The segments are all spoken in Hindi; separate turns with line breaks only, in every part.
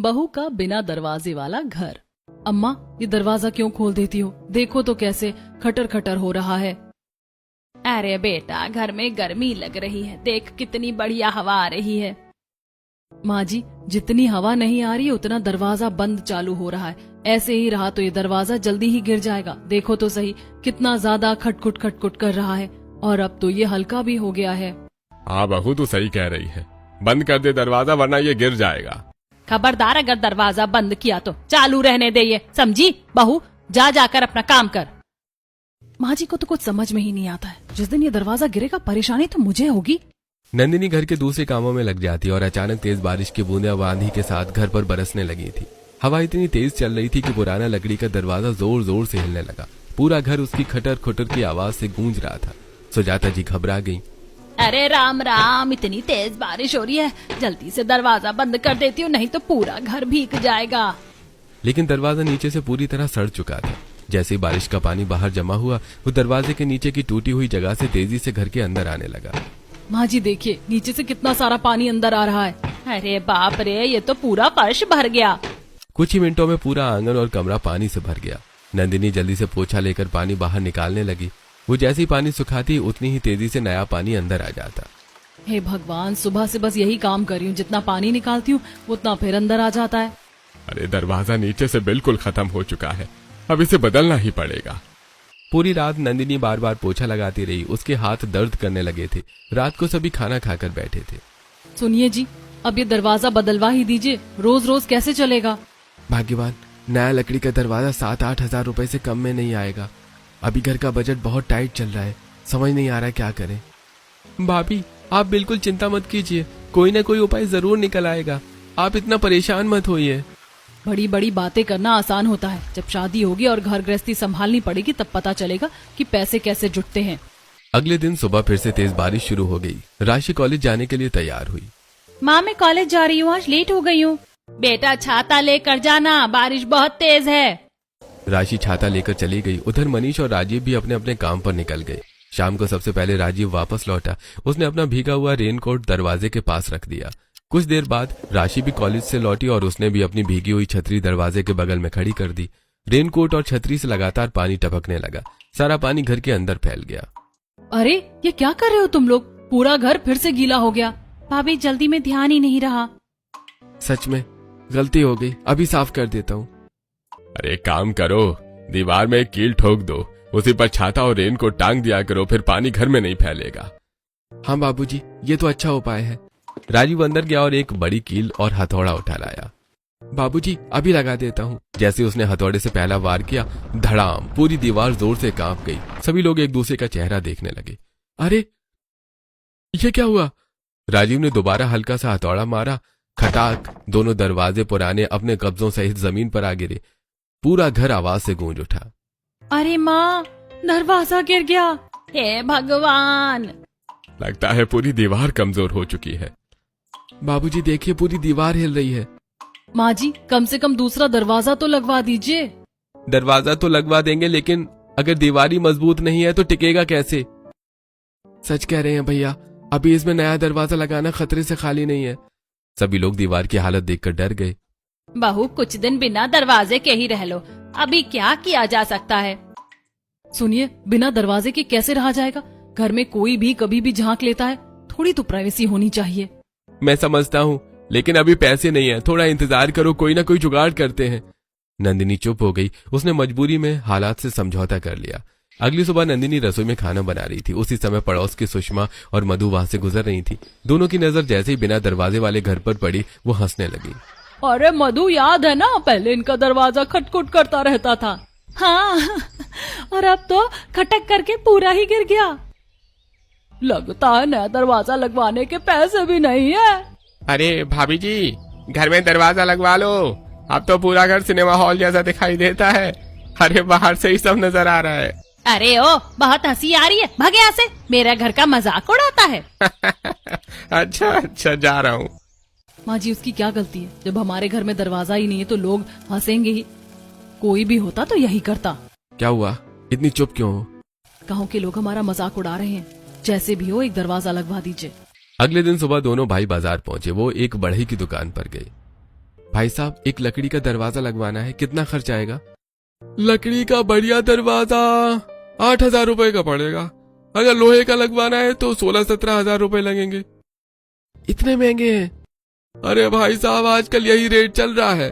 बहू का बिना दरवाजे वाला घर। अम्मा, ये दरवाजा क्यों खोल देती हो? देखो तो कैसे खटर खटर हो रहा है।
अरे बेटा, घर में गर्मी लग रही है, देख कितनी बढ़िया हवा आ रही है।
माँ जी, जितनी हवा नहीं आ रही है उतना दरवाजा बंद चालू हो रहा है। ऐसे ही रहा तो ये दरवाजा जल्दी ही गिर जाएगा। देखो तो सही कितना ज्यादा खटखुट खटखुट कर रहा है, और अब तो ये हल्का भी हो गया है।
हाँ बहू, तू सही कह रही है। बंद कर दे दरवाजा वरना ये गिर जाएगा।
खबरदार, अगर दरवाजा बंद किया तो चालू रहने दे, ये समझी? बहू, जा जाकर अपना काम कर।
माँ जी को तो कुछ समझ में ही नहीं आता है। जिस दिन ये दरवाजा गिरेगा परेशानी तो मुझे होगी।
नंदिनी घर के दूसरे कामों में लग जाती और अचानक तेज बारिश की बूंदें अब आंधी के साथ घर पर बरसने लगी थी। हवा इतनी तेज चल रही थी कि पुराना लकड़ी का दरवाजा जोर जोर से हिलने लगा। पूरा घर उसकी खटर खुटर की आवाज से गूंज रहा था। सुजाता जी घबरा गईं।
अरे राम राम, इतनी तेज बारिश हो रही है, जल्दी से दरवाजा बंद कर देती हूँ, नहीं तो पूरा घर भीग जाएगा।
लेकिन दरवाजा नीचे से पूरी तरह सड़ चुका था। जैसे ही बारिश का पानी बाहर जमा हुआ, वो दरवाजे के नीचे की टूटी हुई जगह से तेजी से घर के अंदर आने लगा।
माँ जी देखिए, नीचे से कितना सारा पानी अंदर आ रहा है।
अरे बाप रे, ये तो पूरा फर्श भर गया।
कुछ ही मिनटों में पूरा आंगन और कमरा पानी से भर गया। नंदिनी जल्दी से पोछा लेकर पानी बाहर निकालने लगी। वो जैसे ही पानी सुखाती उतनी ही तेजी से नया पानी अंदर आ जाता।
हे भगवान, सुबह से बस यही काम कर रही हूँ, जितना पानी निकालती हूँ उतना फिर अंदर आ जाता है।
अरे दरवाजा नीचे से बिल्कुल खत्म हो चुका है, अब इसे बदलना ही पड़ेगा।
पूरी रात नंदिनी बार बार पोछा लगाती रही। उसके हाथ दर्द करने लगे थे। रात को सभी खाना खाकर बैठे थे।
सुनिए जी, अब ये दरवाजा बदलवा ही दीजिए, रोज रोज कैसे चलेगा?
भाग्यवान, नया लकड़ी का दरवाजा 7-8 हजार रुपए से कम में नहीं आएगा। अभी घर का बजट बहुत टाइट चल रहा है, समझ नहीं आ रहा क्या करें। भाभी, आप बिल्कुल चिंता मत कीजिए, कोई ना कोई उपाय जरूर निकल आएगा। आप इतना परेशान मत होइए।
बड़ी बड़ी बातें करना आसान होता है, जब शादी होगी और घर गृहस्थी संभालनी पड़ेगी तब पता चलेगा कि पैसे कैसे जुटते हैं।
अगले दिन सुबह फिर से तेज बारिश शुरू हो गई। राशि कॉलेज जाने के लिए तैयार हुई।
माँ, मैं कॉलेज जा रही हूँ, आज लेट हो गई हूँ। बेटा छाता लेकर जाना, बारिश बहुत तेज है।
राशि छाता लेकर चली गई। उधर मनीष और राजीव भी अपने अपने काम पर निकल गए। शाम को सबसे पहले राजीव वापस लौटा। उसने अपना भीगा हुआ रेनकोट दरवाजे के पास रख दिया। कुछ देर बाद राशि भी कॉलेज से लौटी और उसने भी अपनी भीगी हुई छतरी दरवाजे के बगल में खड़ी कर दी। रेनकोट और छतरी से लगातार पानी टपकने लगा। सारा पानी घर के अंदर फैल गया।
अरे ये क्या कर रहे हो तुम लोग? पूरा घर फिर से गीला हो गया।
भाभी, जल्दी में ध्यान ही नहीं रहा।
सच में गलती हो गई, अभी साफ कर देता हूँ।
अरे काम करो, दीवार में एक कील ठोक दो, उसी पर छाता और रेन को टांग दिया करो, फिर पानी घर में नहीं फैलेगा।
हाँ बाबूजी, ये तो अच्छा उपाय है। राजीव अंदर गया और एक बड़ी कील और हथौड़ा उठा लाया। बाबूजी, अभी लगा देता हूँ। जैसे उसने हथौड़े से पहला वार किया, धड़ाम, पूरी दीवार जोर से कांप गई। सभी लोग एक दूसरे का चेहरा देखने लगे। अरे ये क्या हुआ? राजीव ने दोबारा हल्का सा हथौड़ा मारा। खटाक, दोनों दरवाजे पुराने अपने कब्जों सहित जमीन पर आ गिरे। पूरा घर आवाज से गूंज उठा।
अरे माँ,
दरवाजा गिर गया।
हे भगवान,
लगता है पूरी दीवार कमजोर हो चुकी है।
बाबूजी देखिए, पूरी दीवार हिल रही है।
माँ जी, कम से कम दूसरा दरवाजा तो लगवा दीजिए।
दरवाजा तो लगवा देंगे, लेकिन अगर दीवार ही मजबूत नहीं है तो टिकेगा कैसे? सच कह रहे हैं भैया, अभी इसमें नया दरवाजा लगाना खतरे से खाली नहीं है। सभी लोग दीवार की हालत देखकर डर गए।
बहू, कुछ दिन बिना दरवाजे के ही रह लो, अभी क्या किया जा सकता है।
सुनिए, बिना दरवाजे के कैसे रहा जाएगा? घर में कोई भी कभी भी झांक लेता है, थोड़ी तो प्राइवेसी होनी चाहिए।
मैं समझता हूँ, लेकिन अभी पैसे नहीं है, थोड़ा इंतजार करो, कोई ना कोई जुगाड़ करते हैं। नंदिनी चुप हो गई। उसने मजबूरी में हालात से समझौता कर लिया। अगली सुबह नंदिनी रसोई में खाना बना रही थी। उसी समय पड़ोस की सुषमा और मधु वहां से गुजर रही थी। दोनों की नजर जैसे ही बिना दरवाजे वाले घर पर पड़ी, वो हंसने लगी।
अरे मधु, याद है ना, पहले इनका दरवाजा खटखट करता रहता था।
हाँ, और अब तो खटक करके पूरा ही गिर गया।
लगता है नया दरवाजा लगवाने के पैसे भी नहीं है।
अरे भाभी जी, घर में दरवाजा लगवा लो, अब तो पूरा घर सिनेमा हॉल जैसा दिखाई देता है। अरे बाहर से ही सब नजर आ रहा है।
अरे ओ, बहुत हंसी आ रही है, भाग यहाँ से, मेरा घर का मजाक उड़ाता है।
अच्छा, जा रहा हूँ।
माँ जी, उसकी क्या गलती है? जब हमारे घर में दरवाजा ही नहीं है तो लोग हंसेंगे ही। कोई भी होता तो यही करता।
क्या हुआ, इतनी चुप क्यों हो?
गाँव के लोग हमारा मजाक उड़ा रहे हैं। जैसे भी हो, एक दरवाजा लगवा दीजिए।
अगले दिन सुबह दोनों भाई बाजार पहुंचे। वो एक बढ़ई की दुकान पर गए। भाई साहब, एक लकड़ी का दरवाजा लगवाना है, कितना खर्च आएगा? लकड़ी का बढ़िया दरवाजा 8,000 रुपए का पड़ेगा। अगर लोहे का लगवाना है तो 16-17 हजार रुपए लगेंगे। इतने महंगे हैं? अरे भाई साहब, आजकल यही रेट चल रहा है।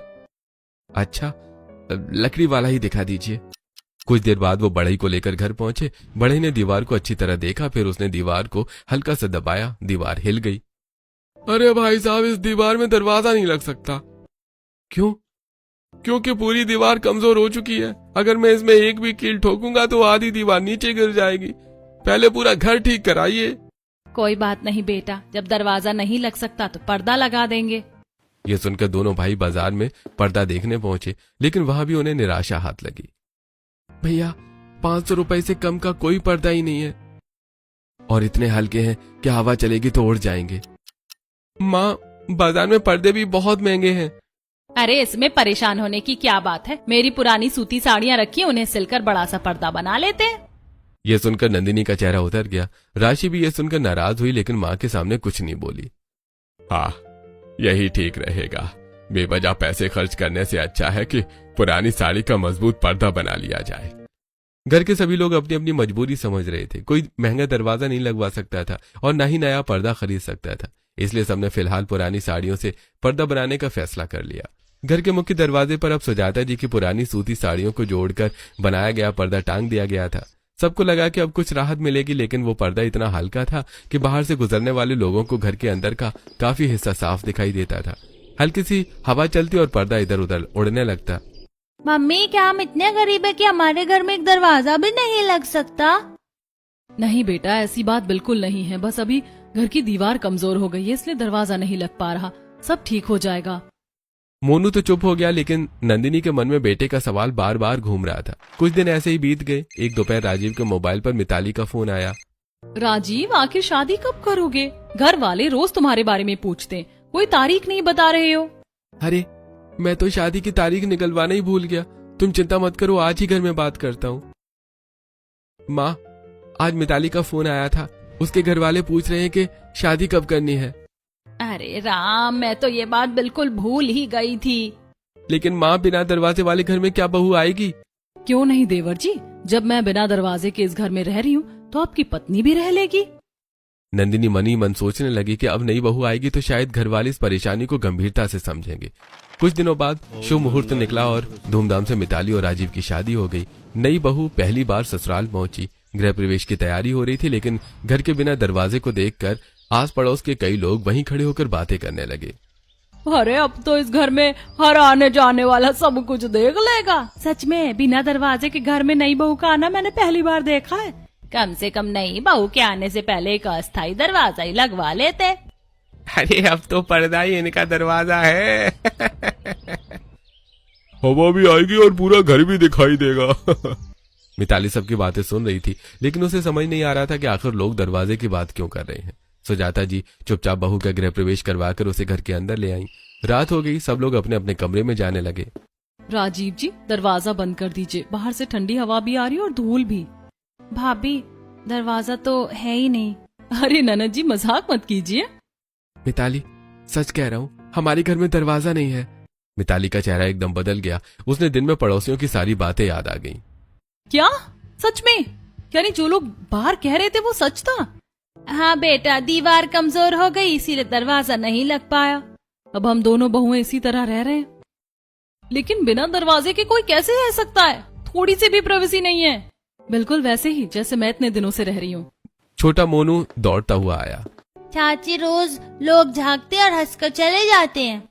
अच्छा, लकड़ी वाला ही दिखा दीजिए। कुछ देर बाद वो बढ़ई को लेकर घर पहुंचे। बढ़ई ने दीवार को अच्छी तरह देखा, फिर उसने दीवार को हल्का सा दबाया, दीवार हिल गई। अरे भाई साहब, इस दीवार में दरवाजा नहीं लग सकता। क्यों? क्योंकि पूरी दीवार कमजोर हो चुकी है। अगर मैं इसमें एक भी कील ठोकूंगा तो आधी दीवार नीचे गिर जाएगी। पहले पूरा घर ठीक कराइए।
कोई बात नहीं बेटा, जब दरवाजा नहीं लग सकता तो पर्दा लगा देंगे।
ये सुनकर दोनों भाई बाजार में पर्दा देखने पहुंचे, लेकिन वहां भी उन्हें निराशा हाथ लगी। भैया, 500 रुपए से कम का कोई पर्दा ही नहीं है, और इतने हल्के हैं कि हवा चलेगी तो उड़ जाएंगे। माँ, बाजार में पर्दे भी बहुत महंगे हैं।
अरे इसमें परेशान होने की क्या बात है, मेरी पुरानी सूती साड़ियाँ रखी, उन्हें सिलकर बड़ा सा पर्दा बना लेते हैं।
ये सुनकर नंदिनी का चेहरा उतर गया। राशि भी ये सुनकर नाराज हुई, लेकिन माँ के सामने कुछ नहीं बोली।
हाँ, यही ठीक रहेगा। बेवजह पैसे खर्च करने से अच्छा है कि पुरानी साड़ी का मजबूत पर्दा बना लिया जाए।
घर के सभी लोग अपनी अपनी मजबूरी समझ रहे थे। कोई महंगा दरवाजा नहीं लगवा सकता था और न ही नया पर्दा खरीद सकता था, इसलिए सबने फिलहाल पुरानी साड़ियों से पर्दा बनाने का फैसला कर लिया। घर के मुख्य दरवाजे पर अब सुजाता जी की पुरानी सूती साड़ियों को जोड़कर बनाया गया पर्दा टांग दिया गया था। सबको लगा कि अब कुछ राहत मिलेगी, लेकिन वो पर्दा इतना हल्का था कि बाहर से गुजरने वाले लोगों को घर के अंदर का काफी हिस्सा साफ दिखाई देता था। हल्की सी हवा चलती और पर्दा इधर उधर उड़ने लगता।
मम्मी, क्या हम इतने गरीब है कि हमारे घर में एक दरवाजा भी नहीं लग सकता?
नहीं बेटा, ऐसी बात बिल्कुल नहीं है। बस अभी घर की दीवार कमजोर हो गई है, इसलिए दरवाजा नहीं लग पा रहा। सब ठीक हो जाएगा।
मोनू तो चुप हो गया, लेकिन नंदिनी के मन में बेटे का सवाल बार बार घूम रहा था। कुछ दिन ऐसे ही बीत गए। एक दोपहर राजीव के मोबाइल पर मिताली का फोन आया।
राजीव, आखिर शादी कब करोगे? घर वाले रोज तुम्हारे बारे में पूछते हैं, कोई तारीख नहीं बता रहे हो।
अरे, मैं तो शादी की तारीख निकलवाना ही भूल गया। तुम चिंता मत करो, आज ही घर में बात करता हूँ। माँ, आज मिताली का फोन आया था। उसके घर वाले पूछ रहे हैं कि शादी कब करनी है।
अरे राम, मैं तो ये बात बिल्कुल भूल ही गई थी।
लेकिन माँ, बिना दरवाजे वाले घर में क्या बहू आएगी?
क्यों नहीं देवर जी, जब मैं बिना दरवाजे के इस घर में रह रही हूँ तो आपकी पत्नी भी रह लेगी।
नंदिनी मनी मन सोचने लगी कि अब नई बहू आएगी तो शायद घर वाले इस परेशानी को गंभीरता से समझेंगे। कुछ दिनों बाद शुभ मुहूर्त निकला और धूमधाम से मिताली और राजीव की शादी हो गई। नई बहू पहली बार ससुराल पहुंची। गृह प्रवेश की तैयारी हो रही थी, लेकिन घर के बिना दरवाजे को देखकर आस पड़ोस के कई लोग वहीं खड़े होकर बातें करने लगे।
अरे, अब तो इस घर में हर आने जाने वाला सब कुछ देख लेगा।
सच में बिना दरवाजे के घर में नई बहू का आना मैंने पहली बार देखा है। कम से कम नई बहू के आने से पहले एक अस्थायी दरवाजा ही लगवा लेते।
अरे, अब तो पर्दा ही इनका दरवाजा है।
हवा भी आएगी और पूरा घर भी दिखाई देगा। मिताली सबकी बातें सुन रही थी, लेकिन उसे समझ नहीं आ रहा था कि आखिर लोग दरवाजे की बात क्यों कर रहे हैं। सुजाता जी चुपचाप बहू का गृह प्रवेश करवाकर उसे घर के अंदर ले आई। रात हो गई, सब लोग अपने अपने कमरे में जाने लगे।
राजीव जी, दरवाजा बंद कर दीजिए, बाहर से ठंडी हवा भी आ रही है और धूल भी।
भाभी, दरवाजा तो है ही नहीं।
अरे ननद जी, मजाक मत कीजिए।
मिताली, सच कह रहा हूँ, हमारे घर में दरवाजा नहीं है। मिताली का चेहरा एकदम बदल गया। उसने दिन में पड़ोसियों की सारी बातें याद आ गईं।
क्या? सच में? यानी जो लोग बाहर कह रहे थे वो सच था?
हाँ बेटा, दीवार कमजोर हो गई इसीलिए दरवाजा नहीं लग पाया।
अब हम दोनों बहुएं इसी तरह रह रहे हैं। लेकिन बिना दरवाजे के कोई कैसे रह सकता है? थोड़ी सी भी प्राइवेसी नहीं है। बिल्कुल वैसे ही जैसे मैं इतने दिनों से रह रही हूँ।
छोटा मोनू दौड़ता हुआ आया।
चाची, रोज लोग झांकते और हंसकर चले जाते हैं।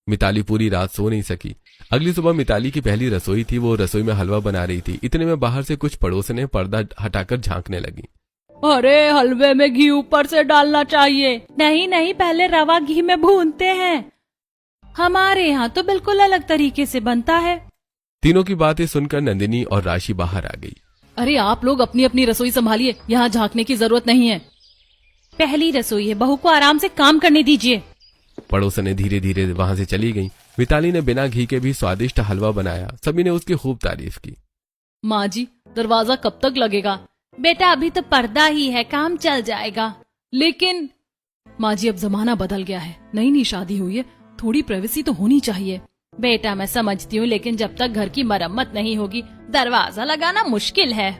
मिताली पूरी रात सो नहीं सकी। अगली सुबह मिताली की पहली रसोई थी। वो रसोई में हलवा बना रही थी। इतने में बाहर से कुछ पड़ोसने पर्दा हटाकर झांकने लगी।
अरे, हलवे में घी ऊपर से डालना चाहिए।
नहीं नहीं, पहले रवा घी में भूनते हैं। हमारे यहाँ तो बिल्कुल अलग तरीके से बनता है।
तीनों की बातें सुनकर नंदिनी और राशि बाहर आ गई।
अरे, आप लोग अपनी अपनी रसोई संभालिए, यहाँ झांकने की जरूरत नहीं है।
पहली रसोई है, बहू को आराम से काम करने दीजिए।
पड़ोसने धीरे धीरे वहां से चली गई। मिताली ने बिना घी के भी स्वादिष्ट हलवा बनाया। सभी ने उसकी खूब तारीफ की।
माँ जी, दरवाजा कब तक लगेगा?
बेटा, अभी तो पर्दा ही है, काम चल जाएगा।
लेकिन माँ जी, अब जमाना बदल गया है। नई नई शादी हुई है, थोड़ी प्राइवेसी तो होनी चाहिए।
बेटा मैं समझती हूँ, लेकिन जब तक घर की मरम्मत नहीं होगी दरवाजा लगाना मुश्किल है।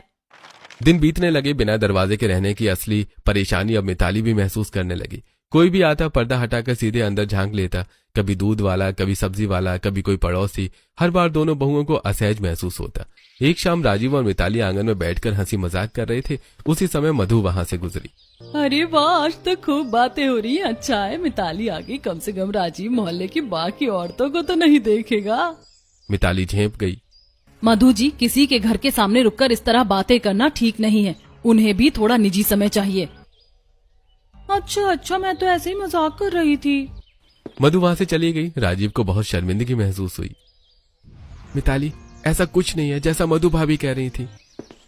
दिन बीतने लगे। बिना दरवाजे के रहने की असली परेशानी अब मिताली भी महसूस करने लगी। कोई भी आता पर्दा हटाकर सीधे अंदर झांक लेता, कभी दूध वाला, कभी सब्जी वाला, कभी कोई पड़ोसी। हर बार दोनों बहुओं को असहज महसूस होता। एक शाम राजीव और मिताली आंगन में बैठकर हंसी मजाक कर रहे थे। उसी समय मधु वहां से गुजरी।
अरे वाह, आज तो खूब बातें हो रही हैं। अच्छा है मिताली आ गई, कम से कम राजीव मोहल्ले की बाकी औरतों को तो नहीं देखेगा।
मिताली झेंप गई।
मधु जी, किसी के घर के सामने रुककर इस तरह बातें करना ठीक नहीं है। उन्हें भी थोड़ा निजी समय चाहिए।
अच्छा, मैं तो ऐसे ही मजाक कर रही थी।
मधु वहां से चली गई। राजीव को बहुत शर्मिंदगी महसूस हुई। मिताली, ऐसा कुछ नहीं है जैसा मधु भाभी कह रही थी।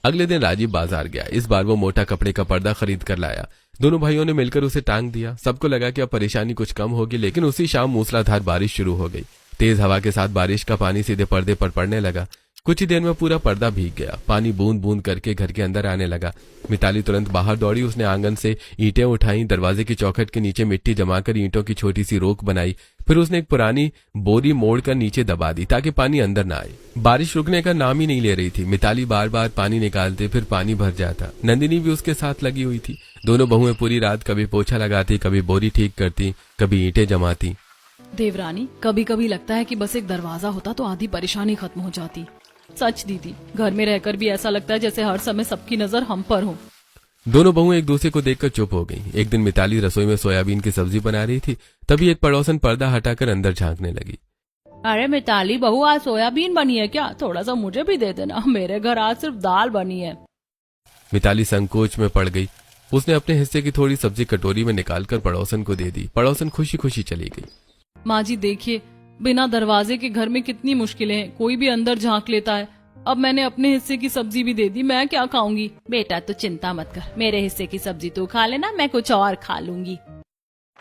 अगले दिन राजीव बाजार गया। इस बार वो मोटा कपड़े का पर्दा खरीद कर लाया। दोनों भाइयों ने मिलकर उसे टांग दिया। सबको लगा कि अब परेशानी कुछ कम होगी, लेकिन उसी शाम मूसलाधार बारिश शुरू हो गई। तेज हवा के साथ बारिश का पानी सीधे पर्दे पर पड़ने लगा। कुछ ही देर में पूरा पर्दा भीग गया। पानी बूंद बूंद करके घर के अंदर आने लगा। मिताली तुरंत बाहर दौड़ी। उसने आंगन से ईंटें उठाई, दरवाजे की चौखट के नीचे मिट्टी जमाकर ईंटों की छोटी सी रोक बनाई। फिर उसने एक पुरानी बोरी मोड़कर नीचे दबा दी ताकि पानी अंदर ना आए। बारिश रुकने का नाम ही नहीं ले रही थी। मिताली बार बार पानी निकालते, फिर पानी भर जाता। नंदिनी भी उसके साथ लगी हुई थी। दोनों बहुएं पूरी रात कभी पोछा लगाती, कभी बोरी ठीक करती, कभी ईंटें जमाती।
देवरानी, कभी कभी लगता है कि बस एक दरवाजा होता तो आधी परेशानी खत्म हो जाती। सच दीदी, घर में रहकर भी ऐसा लगता है जैसे हर समय सबकी नजर हम पर हो।
दोनों बहुएं एक दूसरे को देखकर चुप हो गईं। एक दिन मिताली रसोई में सोयाबीन की सब्जी बना रही थी, तभी एक पड़ोसन पर्दा हटाकर अंदर झांकने लगी।
अरे मिताली बहू, आज सोयाबीन बनी है क्या? थोड़ा सा मुझे भी दे देना, मेरे घर आज सिर्फ दाल बनी है।
मिताली संकोच में पड़ गई। उसने अपने हिस्से की थोड़ी सब्जी कटोरी में निकालकर पड़ोसन को दे दी। पड़ोसन खुशी खुशी चली गई।
माँ जी देखिए, बिना दरवाजे के घर में कितनी मुश्किलें हैं। कोई भी अंदर झांक लेता है। अब मैंने अपने हिस्से की सब्जी भी दे दी, मैं क्या खाऊंगी?
बेटा तो चिंता मत कर, मेरे हिस्से की सब्जी तू खा लेना, मैं कुछ और खा लूंगी।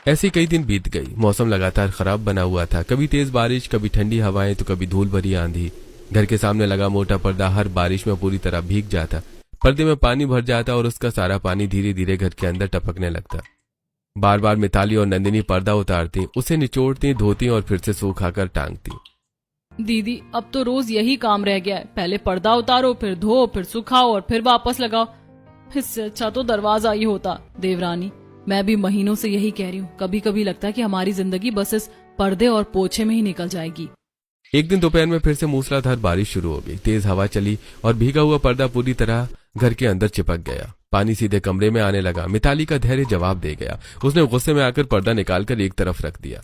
ऐसे कई दिन बीत गई। मौसम लगातार खराब बना हुआ था। कभी तेज बारिश, कभी ठंडी हवाएं, तो कभी धूल भरी आंधी। घर के सामने लगा मोटा पर्दा हर बारिश में पूरी तरह भीग जाता। पर्दे में पानी भर जाता और उसका सारा पानी धीरे धीरे घर के अंदर टपकने लगता। बार बार मिताली और नंदिनी पर्दा उतारती, उसे निचोड़ती, धोती और फिर से सूखाकर टांगती।
दीदी, अब तो रोज यही काम रह गया है। पहले पर्दा उतारो, फिर धो, फिर सुखाओ और फिर वापस लगाओ। इससे अच्छा तो दरवाजा ही होता। देवरानी, मैं भी महीनों से यही कह रही हूँ। कभी कभी लगता है कि हमारी जिंदगी बस इस पर्दे और पोछे में ही निकल जाएगी।
एक दिन दोपहर में फिर से मूसलाधार बारिश शुरू हो गई। तेज हवा चली और भीगा हुआ पर्दा पूरी तरह घर के अंदर चिपक गया। पानी सीधे कमरे में आने लगा। मिताली का धैर्य जवाब दे गया। उसने गुस्से में आकर पर्दा निकालकर एक तरफ रख दिया।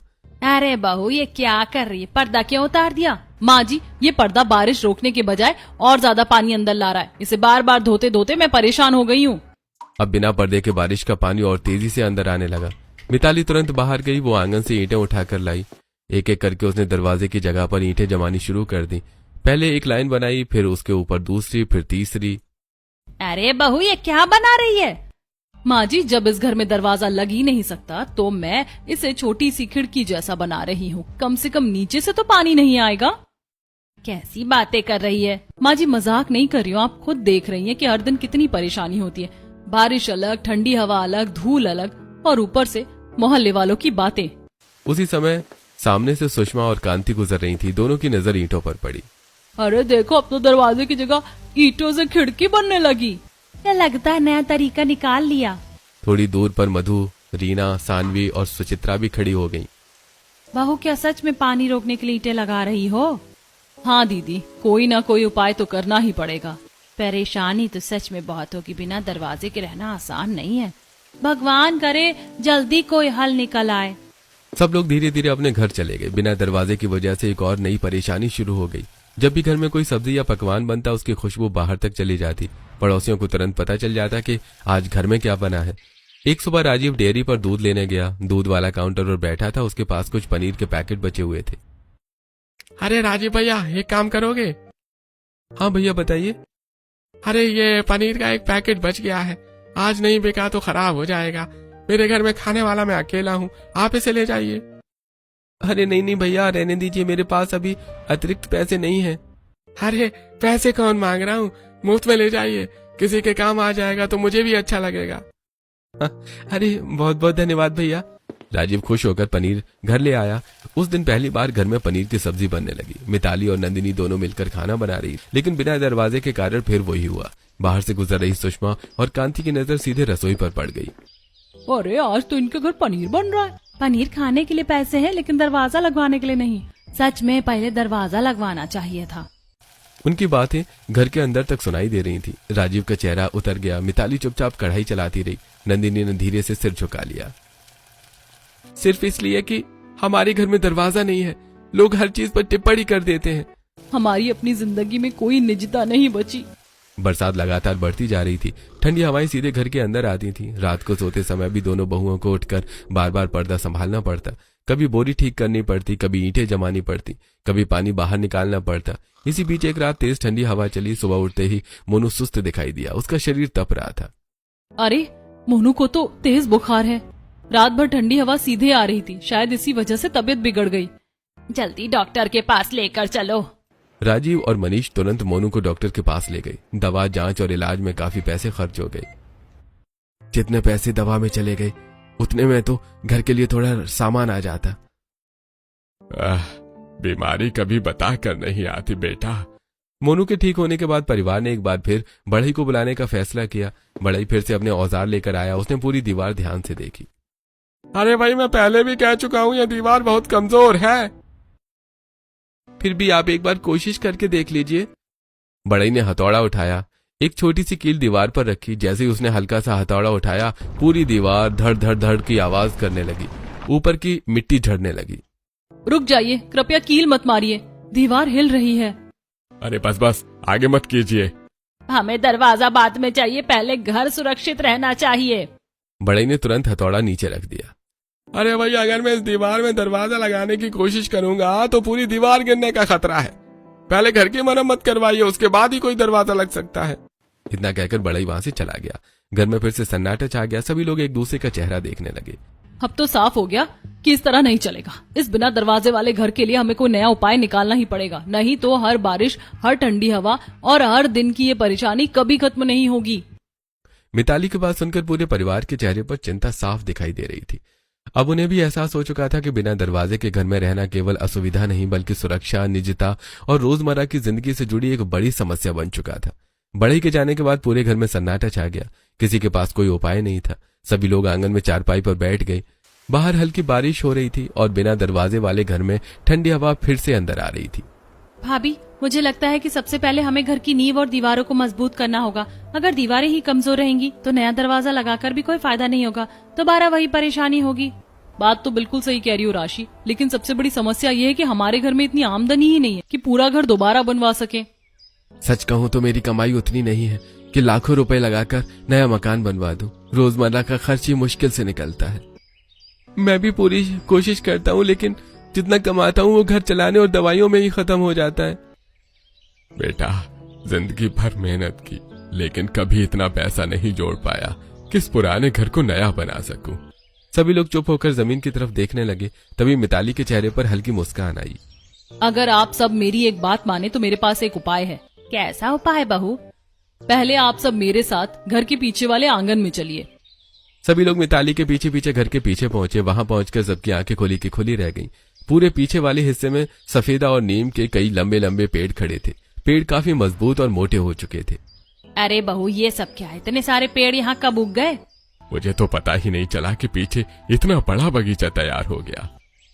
अरे बहू, ये क्या कर रही है? पर्दा क्यों उतार दिया?
माँ जी, ये पर्दा बारिश रोकने के बजाय और ज्यादा पानी अंदर ला रहा है। इसे बार बार धोते धोते मैं परेशान हो गई हूँ।
अब बिना पर्दे के बारिश का पानी और तेजी से अंदर आने लगा। मिताली तुरंत बाहर गई। वो आंगन से ईंटें उठाकर लाई। एक एक करके उसने दरवाजे की जगह पर ईंटें जमानी शुरू कर दी। पहले एक लाइन बनाई, फिर उसके ऊपर दूसरी, फिर तीसरी।
अरे बहू, ये क्या बना रही है?
माँ जी, जब इस घर में दरवाजा लग ही नहीं सकता तो मैं इसे छोटी सी खिड़की जैसा बना रही हूँ। कम से कम नीचे से तो पानी नहीं आएगा।
कैसी बातें कर रही है?
माँ जी, मजाक नहीं कर रही हूँ। आप खुद देख रही हैं कि हर दिन कितनी परेशानी होती है। बारिश अलग, ठंडी हवा अलग, धूल अलग, और ऊपर से मोहल्ले वालों की बातें।
उसी समय सामने से सुषमा और कांति गुजर रही थी। दोनों की नजर ईंटों पर पड़ी।
अरे देखो, अब तो दरवाजे की जगह ईंटों से खिड़की बनने लगी।
क्या लगता है नया तरीका निकाल लिया।
थोड़ी दूर पर मधु, रीना, सानवी और सुचित्रा भी खड़ी हो गईं।
बहू, क्या सच में पानी रोकने के लिए ईंटें लगा रही हो?
हाँ दीदी, कोई ना कोई उपाय तो करना ही पड़ेगा।
परेशानी तो सच में बहुत होगी। बिना दरवाजे के रहना आसान नहीं है। भगवान करे जल्दी कोई हल निकल आए।
सब लोग धीरे धीरे अपने घर चले गए। बिना दरवाजे की वजह से एक और नई परेशानी शुरू हो गई। जब भी घर में कोई सब्जी या पकवान बनता, उसकी खुशबू बाहर तक चली जाती। पड़ोसियों को तुरंत पता चल जाता कि आज घर में क्या बना है। एक सुबह राजीव डेयरी पर दूध लेने गया। दूध वाला काउंटर पर बैठा था। उसके पास कुछ पनीर के पैकेट बचे हुए थे।
अरे राजीव भैया, एक काम करोगे?
हाँ भैया, बताइए।
अरे ये पनीर का एक पैकेट बच गया है। आज नहीं बिका तो खराब हो जाएगा। मेरे घर में खाने वाला मैं अकेला हूँ, आप इसे ले जाइए।
अरे नहीं नहीं भैया, रहने दीजिए, मेरे पास अभी अतिरिक्त पैसे नहीं हैं।
अरे पैसे कौन मांग रहा हूँ, मुफ्त में ले जाइए। किसी के काम आ जाएगा तो मुझे भी अच्छा लगेगा।
अरे बहुत बहुत धन्यवाद भैया। राजीव खुश होकर पनीर घर ले आया। उस दिन पहली बार घर में पनीर की सब्जी बनने लगी। मिताली और नंदिनी दोनों मिलकर खाना बना रही, लेकिन बिना दरवाजे के कारण फिर वही हुआ। बाहर से गुजर रही सुषमा और कांति की नजर सीधे रसोई पर पड़ गई।
अरे आज तो इनके घर पनीर बन रहा है।
पनीर खाने के लिए पैसे हैं, लेकिन दरवाजा लगवाने के लिए नहीं। सच में पहले दरवाजा लगवाना चाहिए था।
उनकी बातें घर के अंदर तक सुनाई दे रही थी। राजीव का चेहरा उतर गया। मिताली चुपचाप कढ़ाई चलाती रही। नंदिनी ने धीरे से सिर झुका लिया। सिर्फ इसलिए कि हमारे घर में दरवाजा नहीं है, लोग हर चीज पर टिप्पणी कर देते हैं।
हमारी अपनी जिंदगी में कोई निजता नहीं बची।
बरसात लगातार बढ़ती जा रही थी। ठंडी हवाएं सीधे घर के अंदर आती थी। रात को सोते समय भी दोनों बहुओं को उठकर बार बार पर्दा संभालना पड़ता। कभी बोरी ठीक करनी पड़ती, कभी ईंटें जमानी पड़ती, कभी पानी बाहर निकालना पड़ता। इसी बीच एक रात तेज ठंडी हवा चली। सुबह उठते ही मोनू सुस्त दिखाई दिया। उसका शरीर तप रहा था।
अरे मोनू को तो तेज बुखार है। रात भर ठंडी हवा सीधे आ रही थी, शायद इसी वजह से तबीयत बिगड़ गई।
जल्दी डॉक्टर के पास लेकर चलो।
राजीव और मनीष तुरंत मोनू को डॉक्टर के पास ले गए। दवा, जांच और इलाज में काफी पैसे खर्च हो गए। जितने पैसे दवा में चले गए, उतने में तो घर के लिए थोड़ा सामान आ जाता।
बीमारी कभी बता कर नहीं आती बेटा।
मोनू के ठीक होने के बाद परिवार ने एक बार फिर बढ़ई को बुलाने का फैसला किया। बढ़ई फिर से अपने औजार लेकर आया। उसने पूरी दीवार ध्यान से देखी।
अरे भाई, मैं पहले भी कह चुका हूँ, ये दीवार बहुत कमजोर है।
फिर भी आप एक बार कोशिश करके देख लीजिए। बढ़ई ने हथौड़ा उठाया। एक छोटी सी कील दीवार पर रखी। जैसे ही उसने हल्का सा हथौड़ा उठाया, पूरी दीवार धड़ धड़ धड़ की आवाज करने लगी। ऊपर की मिट्टी झड़ने लगी।
रुक जाइए, कृपया कील मत मारिए, दीवार हिल रही है।
अरे बस बस, आगे मत कीजिए।
हमें दरवाजा बाद में चाहिए, पहले घर सुरक्षित रहना चाहिए।
बढ़ई ने तुरंत हथौड़ा नीचे रख दिया।
अरे भाई, अगर मैं इस दीवार में दरवाजा लगाने की कोशिश करूंगा तो पूरी दीवार गिरने का खतरा है। पहले घर की मरम्मत करवाइए, उसके बाद ही कोई दरवाजा लग सकता है।
इतना कहकर बढ़ई वहां से चला गया। घर में फिर से सन्नाटा छा गया। सभी लोग एक दूसरे का चेहरा देखने लगे।
अब तो साफ हो गया कि इस तरह नहीं चलेगा। इस बिना दरवाजे वाले घर के लिए हमें कोई नया उपाय निकालना ही पड़ेगा, नहीं तो हर बारिश, हर ठंडी हवा और हर दिन की ये परेशानी कभी खत्म नहीं होगी।
मिताली की बात सुनकर पूरे परिवार के चेहरे पर चिंता साफ दिखाई दे रही थी। अब उन्हें भी एहसास हो चुका था कि बिना दरवाजे के घर में रहना केवल असुविधा नहीं, बल्कि सुरक्षा, निजता और रोजमर्रा की जिंदगी से जुड़ी एक बड़ी समस्या बन चुका था। बढ़ई के जाने के बाद पूरे घर में सन्नाटा छा गया। किसी के पास कोई उपाय नहीं था। सभी लोग आंगन में चारपाई पर बैठ गए। बाहर हल्की बारिश हो रही थी और बिना दरवाजे वाले घर में ठंडी हवा फिर से अंदर आ रही थी।
भाभी, मुझे लगता है कि सबसे पहले हमें घर की नींव और दीवारों को मजबूत करना होगा। अगर दीवारें ही कमजोर रहेंगी तो नया दरवाजा लगाकर भी कोई फायदा नहीं होगा, दोबारा वही परेशानी होगी।
बात तो बिल्कुल सही कह रही हो राशि, लेकिन सबसे बड़ी समस्या ये है कि हमारे घर में इतनी आमदनी ही नहीं है कि पूरा घर दोबारा बनवा सके।
सच कहूं तो मेरी कमाई उतनी नहीं है कि लाखों रुपए लगाकर नया मकान बनवा दूं। रोजमर्रा का खर्च ही मुश्किल से निकलता है। मैं भी पूरी कोशिश करता हूं, लेकिन जितना कमाता हूं वो घर चलाने और दवाइयों में ही खत्म हो जाता है।
बेटा, जिंदगी भर मेहनत की, लेकिन कभी इतना पैसा नहीं जोड़ पाया कि इस पुराने घर को नया बना सकूं।
सभी लोग चुप होकर जमीन की तरफ देखने लगे। तभी मिताली के चेहरे पर हल्की मुस्कान आई।
अगर आप सब मेरी एक बात माने तो मेरे पास एक उपाय है।
कैसा उपाय बहू?
पहले आप सब मेरे साथ घर के पीछे वाले आंगन में चलिए।
सभी लोग मिताली के पीछे पीछे घर के पीछे पहुंचे। वहां पहुंचकर सबकी आंखें खोली की खोली रह गईं। पूरे पीछे वाले हिस्से में सफेदा और नीम के कई लंबे लंबे पेड़ खड़े थे। पेड़ काफी मजबूत और मोटे हो चुके थे।
अरे बहू, ये सब क्या है? इतने सारे पेड़ यहाँ कब उग गए?
मुझे तो पता ही नहीं चला कि पीछे इतना बड़ा बगीचा तैयार हो गया।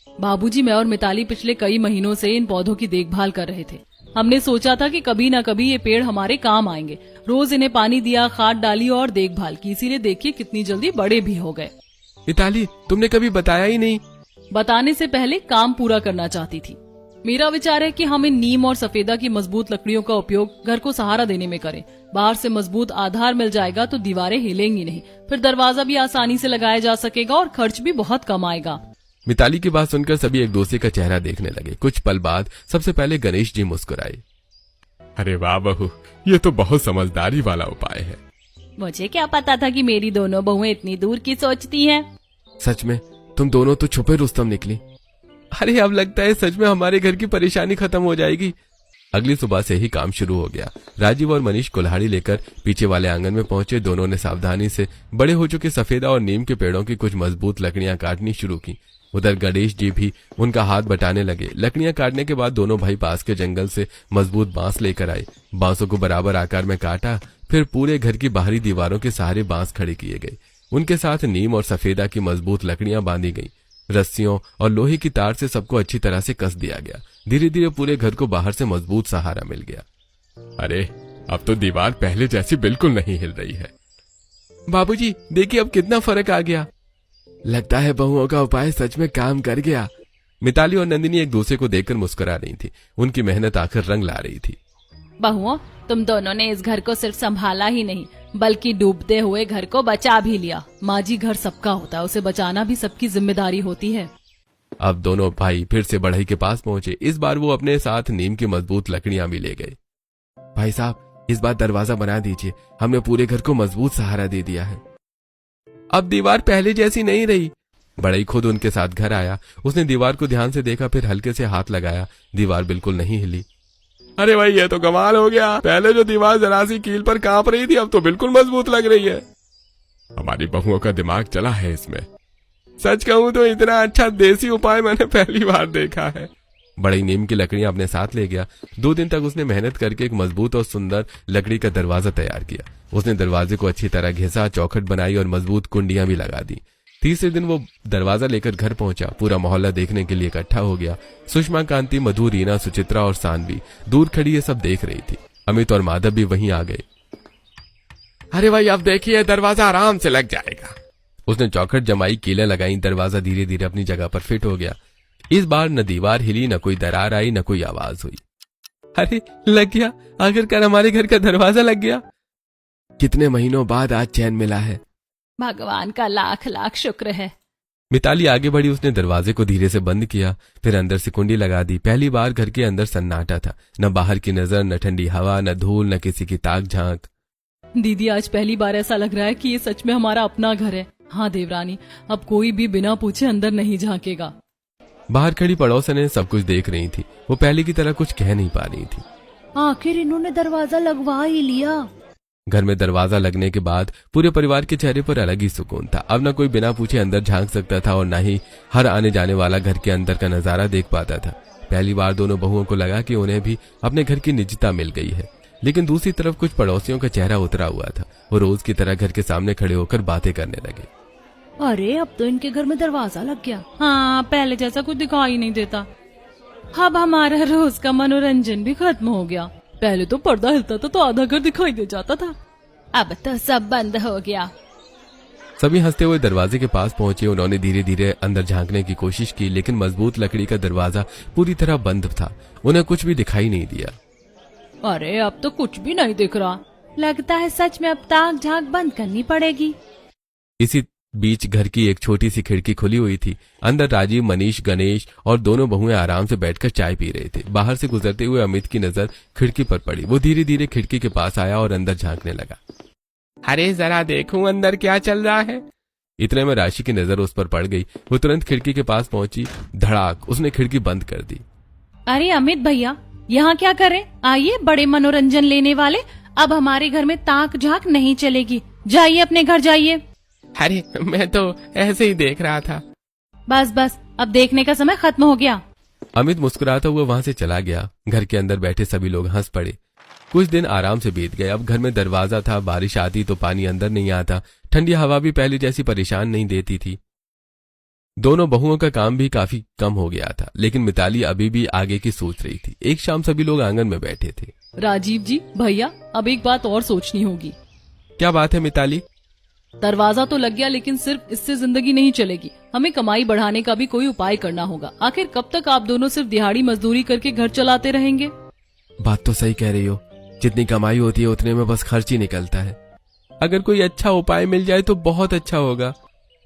बाबूजी, मैं और मिताली पिछले कई महीनों से इन पौधों की देखभाल कर रहे थे। हमने सोचा था कि कभी न कभी ये पेड़ हमारे काम आएंगे। रोज इन्हें पानी दिया, खाद डाली और देखभाल की, इसीलिए देखिए कितनी जल्दी बड़े भी हो गए।
मिताली, तुमने कभी बताया ही नहीं।
बताने से पहले काम पूरा करना चाहती थी। मेरा विचार है कि हम इन नीम और सफेदा की मजबूत लकड़ियों का उपयोग घर को सहारा देने में करें। बाहर से मजबूत आधार मिल जाएगा तो दीवारें हिलेंगी नहीं, फिर दरवाजा भी आसानी से लगाया जा सकेगा और खर्च भी बहुत कम आएगा।
मिताली की बात सुनकर सभी एक दूसरे का चेहरा देखने लगे। कुछ पल बाद सबसे पहले गणेश जी मुस्कुराए।
अरे वाह बहू, ये तो बहुत समझदारी वाला उपाय है।
मुझे क्या पता था कि मेरी दोनों बहुएं इतनी दूर की सोचती हैं।
सच में तुम दोनों तो छुपे रुस्तम निकली। अरे अब लगता है सच में हमारे घर की परेशानी खत्म हो जाएगी। अगली सुबह से ही काम शुरू हो गया। राजीव और मनीष कुल्हाड़ी लेकर पीछे वाले आंगन में पहुंचे। दोनों ने सावधानी से बड़े हो चुके सफेदा और नीम के पेड़ों की कुछ मजबूत लकड़ियां काटनी शुरू की। उधर गणेश जी भी उनका हाथ बटाने लगे। लकड़ियां काटने के बाद दोनों भाई पास के जंगल से मजबूत बांस लेकर आए। बांसों को बराबर आकार में काटा, फिर पूरे घर की बाहरी दीवारों के सहारे बांस खड़े किए गए। उनके साथ नीम और सफेदा की मजबूत लकड़ियां बांधी गई। रस्सियों और लोहे की तार से सबको अच्छी तरह से कस दिया गया। धीरे धीरे पूरे घर को बाहर से मजबूत सहारा मिल गया।
अरे अब तो दीवार पहले जैसी बिल्कुल नहीं हिल रही है।
बाबूजी देखिए अब कितना फर्क आ गया। लगता है बहुओं का उपाय सच में काम कर गया। मिताली और नंदिनी एक दूसरे को देखकर मुस्कुरा रही थी। उनकी मेहनत आखिर रंग ला रही थी।
बहुओं, तुम दोनों ने इस घर को सिर्फ संभाला ही नहीं बल्कि डूबते हुए घर को बचा भी लिया।
माँ जी, घर सबका होता है, उसे बचाना भी सबकी जिम्मेदारी होती है।
अब दोनों भाई फिर से बढ़ई के पास पहुंचे। इस बार वो अपने साथ नीम की मजबूत लकड़ियां भी ले गए। भाई साहब, इस बार दरवाजा बना दीजिए, हमने पूरे घर को मजबूत सहारा दे दिया है। अब दीवार पहले जैसी नहीं रही। बढ़ई खुद उनके साथ घर आया। उसने दीवार को ध्यान से देखा, फिर हल्के से हाथ लगाया। दीवार बिल्कुल नहीं हिली।
अरे भाई, ये तो कमाल हो गया। पहले जो दीवार जरा सी कील पर कांप रही थी, अब तो बिल्कुल मजबूत लग रही है। हमारी बहुओं का दिमाग चला है इसमें। सच कहूं तो इतना अच्छा देसी उपाय मैंने पहली बार देखा है।
बड़ी नीम की लकड़ियां अपने साथ ले गया। 2 दिन तक उसने मेहनत करके एक मजबूत और सुंदर लकड़ी का दरवाजा तैयार किया। उसने दरवाजे को अच्छी तरह घिसा, चौखट बनाई और मजबूत कुंडियां भी लगा दी। तीसरे दिन वो दरवाजा लेकर घर पहुंचा। पूरा मोहल्ला देखने के लिए इकट्ठा हो गया। सुषमा, कांति, मधु, रीना, सुचित्रा और सानवी दूर खड़ी ये सब देख रही थी। अमित और माधव भी वहीं आ गए।
अरे भाई, अब देखिए दरवाजा आराम से लग जाएगा।
उसने चौखट जमाई, कीलें लगाई। दरवाजा धीरे धीरे अपनी जगह पर फिट हो गया। इस बार न दीवार हिली, न कोई दरार आई, न कोई आवाज हुई। अरे लग गया, आखिरकार हमारे घर का दरवाजा लग गया। कितने महीनों बाद आज चैन मिला है।
भगवान का लाख लाख शुक्र है।
मिताली आगे बढ़ी। उसने दरवाजे को धीरे से बंद किया, फिर अंदर से कुंडी लगा दी। पहली बार घर के अंदर सन्नाटा था। न बाहर की नजर, न ठंडी हवा, न धूल, न किसी की ताक झांक।
दीदी, आज पहली बार ऐसा लग रहा है कि ये सच में हमारा अपना घर है। हाँ देवरानी, अब कोई भी बिना पूछे अंदर नहीं झांकेगा।
बाहर खड़ी पड़ोसनें सब कुछ देख रही थी। वो पहले की तरह कुछ कह नहीं पा रही थी।
आखिर इन्होंने दरवाजा लगवा ही लिया।
घर में दरवाजा लगने के बाद पूरे परिवार के चेहरे पर अलग ही सुकून था। अब न कोई बिना पूछे अंदर झांक सकता था और न ही हर आने जाने वाला घर के अंदर का नजारा देख पाता था। पहली बार दोनों बहुओं को लगा कि उन्हें भी अपने घर की निजता मिल गई है। लेकिन दूसरी तरफ कुछ पड़ोसियों का चेहरा उतरा हुआ था। वो रोज की तरह घर के सामने खड़े होकर बातें करने लगे।
अरे अब तो इनके घर में दरवाजा लग गया। हाँ, पहले जैसा कुछ दिखाई नहीं देता। अब हमारा रोज का मनोरंजन भी खत्म हो गया।
पहले तो पर्दा हिलता था तो आधा घर दिखाई दे जाता था।
अब तो सब बंद हो गया।
सभी हंसते हुए दरवाजे के पास पहुंचे। उन्होंने धीरे धीरे अंदर झांकने की कोशिश की, लेकिन मजबूत लकड़ी का दरवाजा पूरी तरह बंद था। उन्हें कुछ भी दिखाई नहीं दिया।
अरे अब तो कुछ भी नहीं दिख रहा।
लगता है सच में अब ताक झांक बंद करनी पड़ेगी।
इसी बीच घर की एक छोटी सी खिड़की खुली हुई थी। अंदर राजीव, मनीष, गणेश और दोनों बहुएं आराम से बैठकर चाय पी रहे थे। बाहर से गुजरते हुए अमित की नजर खिड़की पर पड़ी। वो धीरे धीरे खिड़की के पास आया और अंदर झांकने लगा।
अरे जरा देखूं अंदर क्या चल रहा है।
इतने में राशि की नजर उस पर पड़ गई। वो तुरंत खिड़की के पास पहुंची। धड़ाक, उसने खिड़की बंद कर दी।
अरे अमित भैया, यहाँ क्या करें? आइए, बड़े मनोरंजन लेने वाले। अब हमारे घर में ताक झांक नहीं चलेगी। जाइए अपने घर जाइए।
अरे मैं तो ऐसे ही देख रहा था।
बस बस, अब देखने का समय खत्म हो गया।
अमित मुस्कुराता हुआ वहां से चला गया। घर के अंदर बैठे सभी लोग हंस पड़े। कुछ दिन आराम से बीत गए। अब घर में दरवाजा था। बारिश आती तो पानी अंदर नहीं आता। ठंडी हवा भी पहले जैसी परेशान नहीं देती थी। दोनों बहुओं का काम भी काफी कम हो गया था। लेकिन मिताली अभी भी आगे की सोच रही थी। एक शाम सभी लोग आंगन में बैठे थे।
राजीव जी, भैया, अब एक बात और सोचनी होगी।
क्या बात है मिताली?
दरवाजा तो लग गया, लेकिन सिर्फ इससे जिंदगी नहीं चलेगी। हमें कमाई बढ़ाने का भी कोई उपाय करना होगा। आखिर कब तक आप दोनों सिर्फ दिहाड़ी मजदूरी करके घर चलाते रहेंगे?
बात तो सही कह रही हो। जितनी कमाई होती है उतने में बस खर्च ही निकलता है। अगर कोई अच्छा उपाय मिल जाए तो बहुत अच्छा होगा।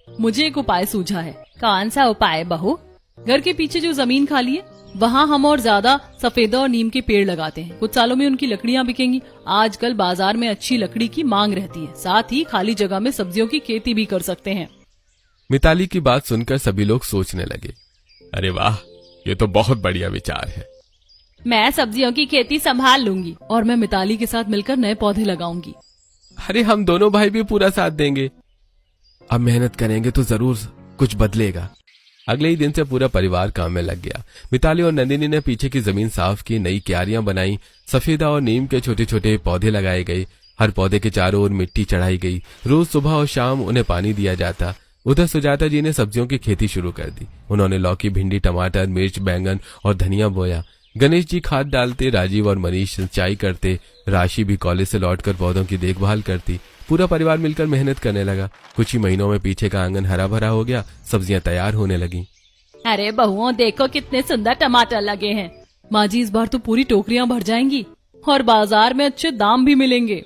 मुझे एक उपाय सूझा है।
कौन सा उपाय बहू?
घर के पीछे जो जमीन खाली है वहाँ हम और ज्यादा सफेदा और नीम के पेड़ लगाते हैं। कुछ सालों में उनकी लकड़ियाँ बिकेंगी। आजकल बाजार में अच्छी लकड़ी की मांग रहती है। साथ ही खाली जगह में सब्जियों की खेती भी कर सकते हैं।
मिताली की बात सुनकर सभी लोग सोचने लगे।
अरे वाह, ये तो बहुत बढ़िया विचार है।
मैं सब्जियों की खेती संभाल लूंगी।
और मैं मिताली के साथ मिलकर नए पौधे लगाऊंगी।
अरे हम दोनों भाई भी पूरा साथ देंगे। अब मेहनत करेंगे तो जरूर कुछ बदलेगा। अगले ही दिन से पूरा परिवार काम में लग गया। मिताली और नंदिनी ने पीछे की जमीन साफ की, नई क्यारियां बनाई, सफेदा और नीम के छोटे छोटे पौधे लगाए गए। हर पौधे के चारों ओर मिट्टी चढ़ाई गई। रोज सुबह और शाम उन्हें पानी दिया जाता। उधर सुजाता जी ने सब्जियों की खेती शुरू कर दी। उन्होंने लौकी, भिंडी, टमाटर, मिर्च, बैंगन और धनिया बोया। गणेश जी खाद डालते, राजीव और मनीष सिंचाई करते, राशि भी कॉलेज से लौटकर पौधों की देखभाल करती। पूरा परिवार मिलकर मेहनत करने लगा। कुछ ही महीनों में पीछे का आंगन हरा भरा हो गया, सब्जियां तैयार होने लगीं।
अरे बहुओं, देखो कितने सुंदर टमाटर लगे हैं।
माँ जी, इस बार तो पूरी टोकरियां भर जाएंगी और बाजार में अच्छे दाम भी मिलेंगे।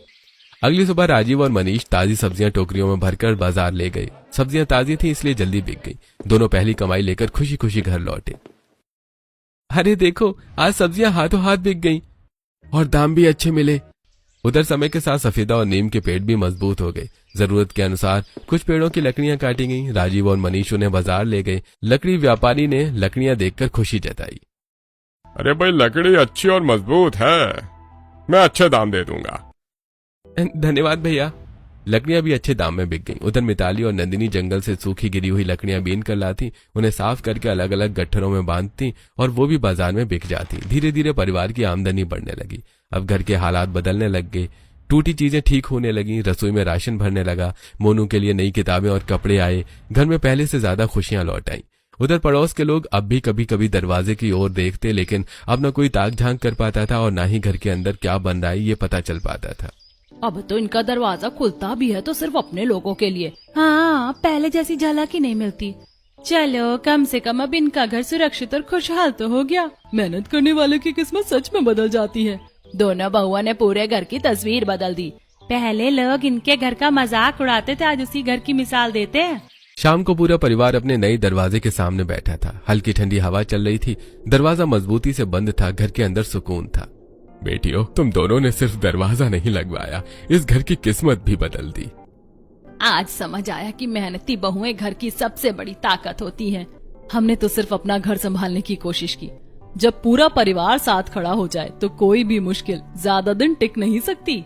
अगली सुबह राजीव और मनीष ताजी सब्जियां टोकरियों में भरकर बाजार ले गए। सब्जियां ताजी थी इसलिए जल्दी बिक गई। दोनों पहली कमाई लेकर खुशी खुशी घर लौटे। अरे देखो, आज सब्जियां हाथों हाथ बिक गईं और दाम भी अच्छे मिले। उधर समय के साथ सफेदा और नीम के पेड़ भी मजबूत हो गए। जरूरत के अनुसार कुछ पेड़ों की लकड़ियां काटी गईं। राजीव और मनीष उन्हें बाजार ले गए। लकड़ी व्यापारी ने लकड़ियां देखकर खुशी जताई।
अरे भाई, लकड़ी अच्छी और मजबूत है, मैं अच्छे दाम दे दूंगा।
धन्यवाद भैया। लकड़ियां भी अच्छे दाम में बिक गईं। उधर मिताली और नंदिनी जंगल से सूखी गिरी हुई लकड़ियां बीन कर लाती, उन्हें साफ करके अलग अलग गट्ठरों में बांधती और वो भी बाजार में बिक जाती। धीरे धीरे परिवार की आमदनी बढ़ने लगी। अब घर के हालात बदलने लग गए। टूटी चीजें ठीक होने लगी। रसोई में राशन भरने लगा। मोनू के लिए नई किताबें और कपड़े आए। घर में पहले से ज्यादा खुशियां लौट आईं। उधर पड़ोस के लोग अब भी कभी कभी दरवाजे की ओर देखते, लेकिन अब न कोई ताक झांक कर पाता था और न ही घर के अंदर क्या बन रहा है ये पता चल पाता था।
अब तो इनका दरवाजा खुलता भी है तो सिर्फ अपने लोगों के लिए।
हाँ, पहले जैसी झलक ही नहीं मिलती। चलो, कम से कम अब इनका घर सुरक्षित और खुशहाल तो हो गया।
मेहनत करने वाले की किस्मत सच में बदल जाती है।
दोनों बहुओं ने पूरे घर की तस्वीर बदल दी। पहले लोग इनके घर का मजाक उड़ाते थे, आज उसी घर की मिसाल देते हैं।
शाम को पूरा परिवार अपने नए दरवाजे के सामने बैठा था। हल्की ठंडी हवा चल रही थी। दरवाजा मजबूती से बंद था। घर के अंदर सुकून था। बेटियों, तुम दोनों ने सिर्फ दरवाजा नहीं लगवाया, इस घर की किस्मत भी बदल दी।
आज समझ आया कि मेहनती बहुएं घर की सबसे बड़ी ताकत होती हैं। हमने तो सिर्फ अपना घर संभालने की कोशिश की। जब पूरा परिवार साथ खड़ा हो जाए तो कोई भी मुश्किल ज्यादा दिन टिक नहीं सकती।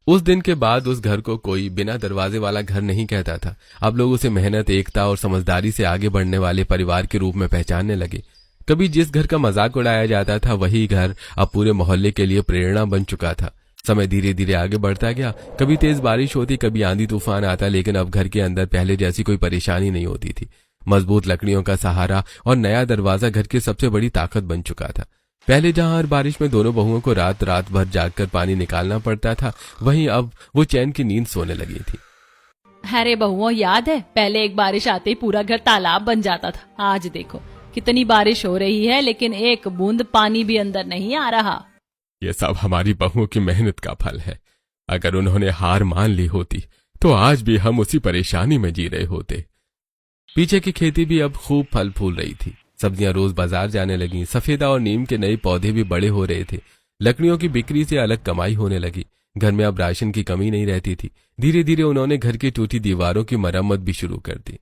उस दिन के बाद उस घर को कोई बिना दरवाजे वाला घर नहीं कहता था। अब लोग उसे मेहनत, एकता और समझदारी से आगे बढ़ने वाले परिवार के रूप में पहचानने लगे। कभी जिस घर का मजाक उड़ाया जाता था वही घर अब पूरे मोहल्ले के लिए प्रेरणा बन चुका था। समय धीरे धीरे आगे बढ़ता गया। कभी तेज बारिश होती, कभी आंधी तूफान आता, लेकिन अब घर के अंदर पहले जैसी कोई परेशानी नहीं होती थी। मजबूत लकड़ियों का सहारा और नया दरवाजा घर की सबसे बड़ी ताकत बन चुका था। पहले जहां हर बारिश में दोनों बहुओं को रात रात भर जागकर पानी निकालना पड़ता था, वहीं अब वो चैन की नींद सोने लगी थी।
अरे बहुओं, याद है पहले एक बारिश आते ही पूरा घर तालाब बन जाता था। आज देखो कितनी बारिश हो रही है लेकिन एक बूंद पानी भी अंदर नहीं आ रहा।
ये सब हमारी बहुओं की मेहनत का फल है। अगर उन्होंने हार मान ली होती तो आज भी हम उसी परेशानी में जी रहे होते।
पीछे की खेती भी अब खूब फल फूल रही थी। सब्जियां रोज बाजार जाने लगी। सफेदा और नीम के नए पौधे भी बड़े हो रहे थे। लकड़ियों की बिक्री से अलग कमाई होने लगी। घर में अब राशन की कमी नहीं रहती थी। धीरे धीरे उन्होंने घर की टूटी दीवारों की मरम्मत भी शुरू कर दी।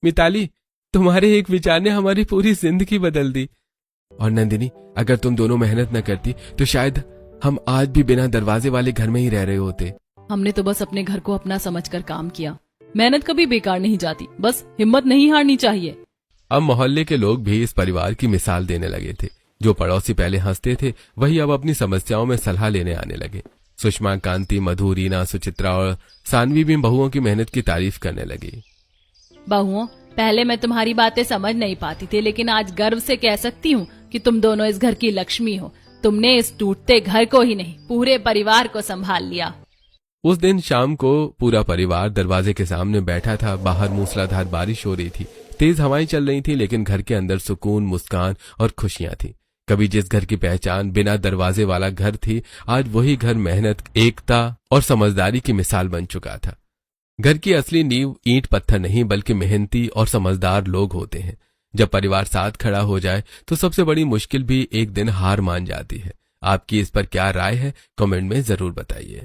मिताली, तुम्हारे एक विचार ने हमारी पूरी जिंदगी बदल दी। और नंदिनी, अगर तुम दोनों मेहनत न करती तो शायद हम आज भी बिना दरवाजे वाले घर में ही रह रहे होते।
हमने तो बस अपने घर को अपना समझकर काम किया। मेहनत कभी बेकार नहीं जाती, बस हिम्मत नहीं हारनी चाहिए।
अब मोहल्ले के लोग भी इस परिवार की मिसाल देने लगे थे। जो पड़ोसी पहले हंसते थे वही अब अपनी समस्याओं में सलाह लेने आने लगे। सुषमा, कांति, मधु, रीना, सुचित्रा और सानवी भी बहुओं की मेहनत की तारीफ करने लगी।
बहुओं, पहले मैं तुम्हारी बातें समझ नहीं पाती थी, लेकिन आज गर्व से कह सकती हूँ कि तुम दोनों इस घर की लक्ष्मी हो। तुमने इस टूटते घर को ही नहीं, पूरे परिवार को संभाल लिया।
उस दिन शाम को पूरा परिवार दरवाजे के सामने बैठा था। बाहर मूसलाधार बारिश हो रही थी। तेज हवाएं चल रही थी, लेकिन घर के अंदर सुकून, मुस्कान और खुशियां थी। कभी जिस घर की पहचान बिना दरवाजे वाला घर थी, आज वही घर मेहनत, एकता और समझदारी की मिसाल बन चुका था। घर की असली नींव ईंट पत्थर नहीं बल्कि मेहनती और समझदार लोग होते हैं। जब परिवार साथ खड़ा हो जाए तो सबसे बड़ी मुश्किल भी एक दिन हार मान जाती है। आपकी इस पर क्या राय है, कमेंट में जरूर बताइए।